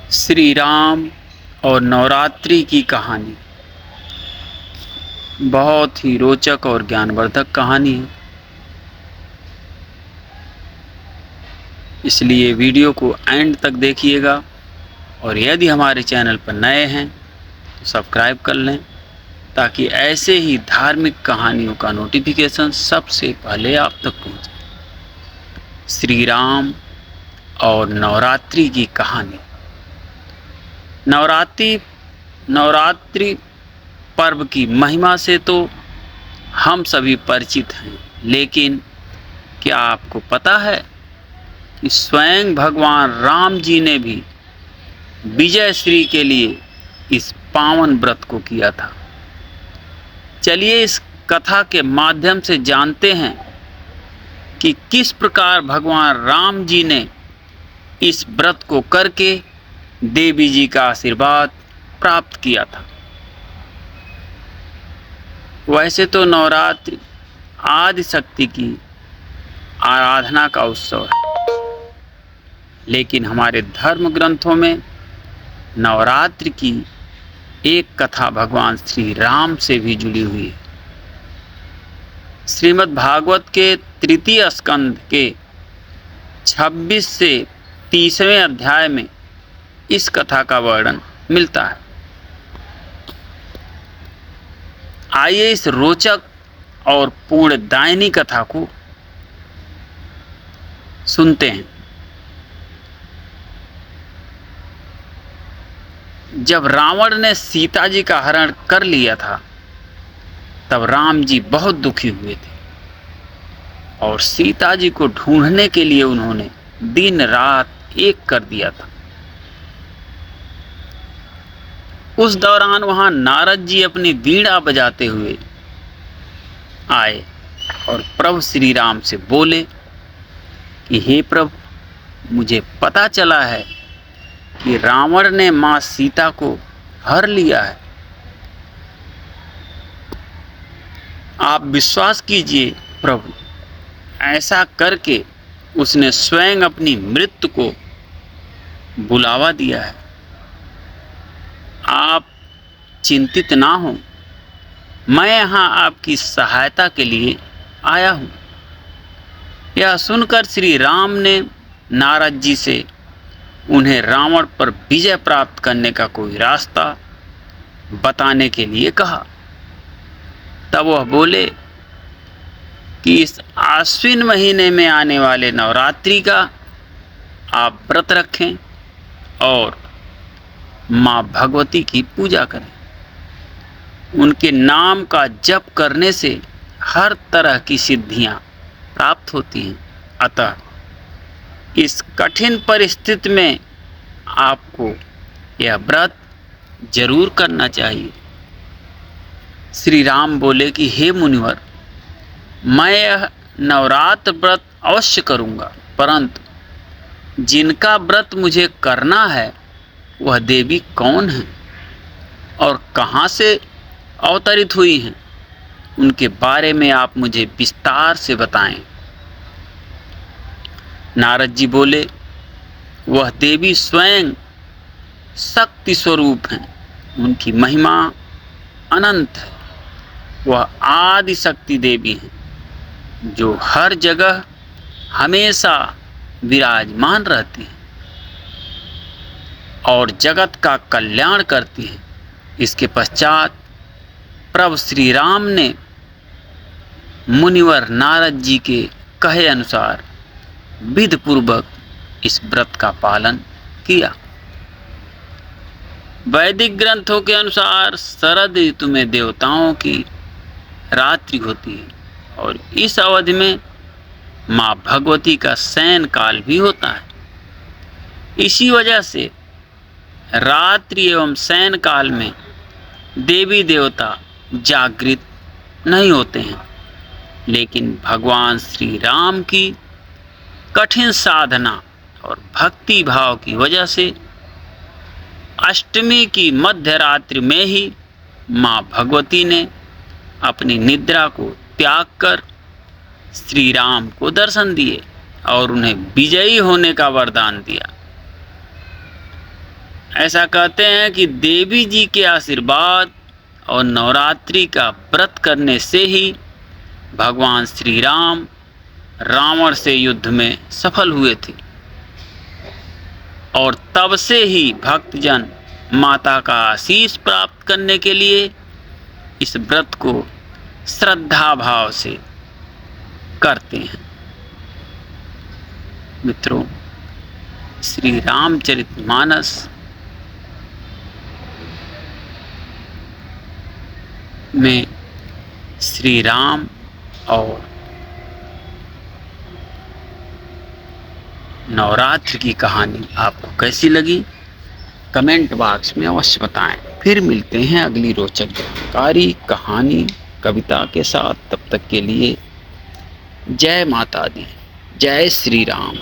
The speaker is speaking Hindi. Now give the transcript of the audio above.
श्री राम और नवरात्रि की कहानी बहुत ही रोचक और ज्ञानवर्धक कहानी है, इसलिए वीडियो को एंड तक देखिएगा। और यदि हमारे चैनल पर नए हैं तो सब्सक्राइब कर लें ताकि ऐसे ही धार्मिक कहानियों का नोटिफिकेशन सबसे पहले आप तक पहुंचे। श्री राम और नवरात्रि की कहानी। नवरात्रि पर्व की महिमा से तो हम सभी परिचित हैं, लेकिन क्या आपको पता है कि स्वयं भगवान राम जी ने भी विजय श्री के लिए इस पावन व्रत को किया था। चलिए इस कथा के माध्यम से जानते हैं कि किस प्रकार भगवान राम जी ने इस व्रत को करके देवी जी का आशीर्वाद प्राप्त किया था। वैसे तो नवरात्रि आदि शक्ति की आराधना का उत्सव है, लेकिन हमारे धर्म ग्रंथों में नवरात्रि की एक कथा भगवान श्री राम से भी जुड़ी हुई है। श्रीमद् भागवत के तृतीय स्कंद के 26 से 30वें अध्याय में इस कथा का वर्णन मिलता है। आइए इस रोचक और पुण्यदायिनी कथा को सुनते हैं। जब रावण ने सीता जी का हरण कर लिया था, तब राम जी बहुत दुखी हुए थे और सीता जी को ढूंढने के लिए उन्होंने दिन रात एक कर दिया था। उस दौरान वहां नारद जी अपनी वीणा बजाते हुए आए और प्रभु श्री राम से बोले कि हे प्रभु, मुझे पता चला है कि रावण ने मां सीता को हर लिया है। आप विश्वास कीजिए प्रभु, ऐसा करके उसने स्वयं अपनी मृत्यु को बुलावा दिया है। आप चिंतित ना हो, मैं यहाँ आपकी सहायता के लिए आया हूँ। यह सुनकर श्री राम ने नारद जी से उन्हें रावण पर विजय प्राप्त करने का कोई रास्ता बताने के लिए कहा। तब वह बोले कि इस आश्विन महीने में आने वाले नवरात्रि का आप व्रत रखें और माँ भगवती की पूजा करें। उनके नाम का जप करने से हर तरह की सिद्धियां प्राप्त होती हैं। अतः इस कठिन परिस्थिति में आपको यह व्रत जरूर करना चाहिए। श्री राम बोले कि हे मुनिवर, मैं यह नवरात्र व्रत अवश्य करूंगा, परंतु जिनका व्रत मुझे करना है वह देवी कौन है और कहाँ से अवतरित हुई हैं, उनके बारे में आप मुझे विस्तार से बताएं। नारद जी बोले, वह देवी स्वयं शक्ति स्वरूप हैं, उनकी महिमा अनंत है। वह आदि शक्ति देवी हैं जो हर जगह हमेशा विराजमान रहती हैं और जगत का कल्याण करती हैं। इसके पश्चात प्रभु श्री राम ने मुनिवर नारद जी के कहे अनुसार विधि पूर्वक इस व्रत का पालन किया। वैदिक ग्रंथों के अनुसार शरद ऋतु में देवताओं की रात्रि होती है और इस अवधि में माँ भगवती का शयन काल भी होता है। इसी वजह से रात्रि एवं शयन काल में देवी देवता जागृत नहीं होते हैं, लेकिन भगवान श्री राम की कठिन साधना और भक्ति भाव की वजह से अष्टमी की मध्य रात्रि में ही माँ भगवती ने अपनी निद्रा को त्याग कर श्री राम को दर्शन दिए और उन्हें विजयी होने का वरदान दिया। ऐसा कहते हैं कि देवी जी के आशीर्वाद और नवरात्रि का व्रत करने से ही भगवान श्री राम रावण से युद्ध में सफल हुए थे और तब से ही भक्तजन माता का आशीष प्राप्त करने के लिए इस व्रत को श्रद्धा भाव से करते हैं। मित्रों, श्री रामचरितमानस में श्री राम और नवरात्र की कहानी आपको कैसी लगी, कमेंट बॉक्स में अवश्य बताएं। फिर मिलते हैं अगली रोचक जानकारी, कहानी, कविता के साथ। तब तक के लिए जय माता दी, जय श्री राम।